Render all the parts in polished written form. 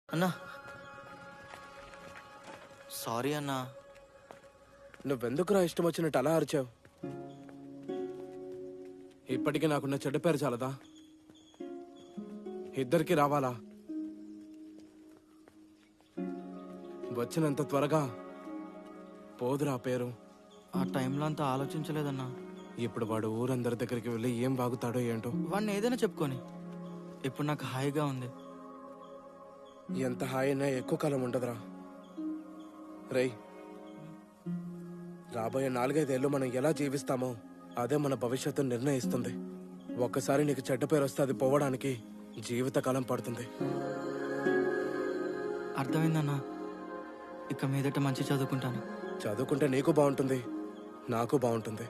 అన్నా సారీ అన్నా. నువ్వెందుకురా ఇష్టం వచ్చినట్టు అలా అరిచావు? ఇప్పటికీ నాకున్న చెడ్డ పేరు చాలదా? ఇద్దరికి రావాలా? వచ్చినంత త్వరగా పోదురా పేరు. ఆ టైంలో అంతా ఆలోచించలేదన్నా. ఇప్పుడు వాడు ఊరందరి దగ్గరికి వెళ్ళి ఏం బాగుతాడో ఏంటో. వాడిని ఏదైనా చెప్పుకొని ఇప్పుడు నాకు హాయిగా ఉంది. ఎంత హాయినా ఎక్కువ కాలం ఉండదురా. రేయ్, రాబోయే 4-5 ఏళ్ళు మనం ఎలా జీవిస్తామో అదే మన భవిష్యత్తును నిర్ణయిస్తుంది. ఒక్కసారి నీకు చెడ్డ పేరు వస్తే అది పోవడానికి జీవితకాలం పడుతుంది. అర్థమైందన్నా. ఇక మీదట మంచి చదువుకుంటాను. చదువుకుంటే నీకు బాగుంటుంది, నాకు బాగుంటుంది.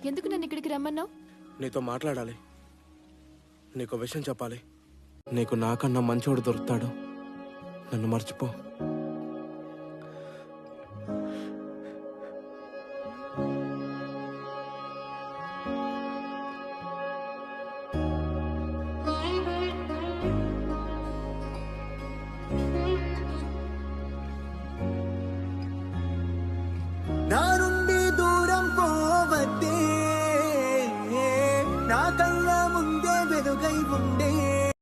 ఎందుకు నన్ను ఇక్కడికి రమ్మన్నావు? నీతో మాట్లాడాలి. నీకు విషయం చెప్పాలి. నీకు నాకన్నా మంచోడు దొరుకుతాడు. నన్ను మర్చిపో.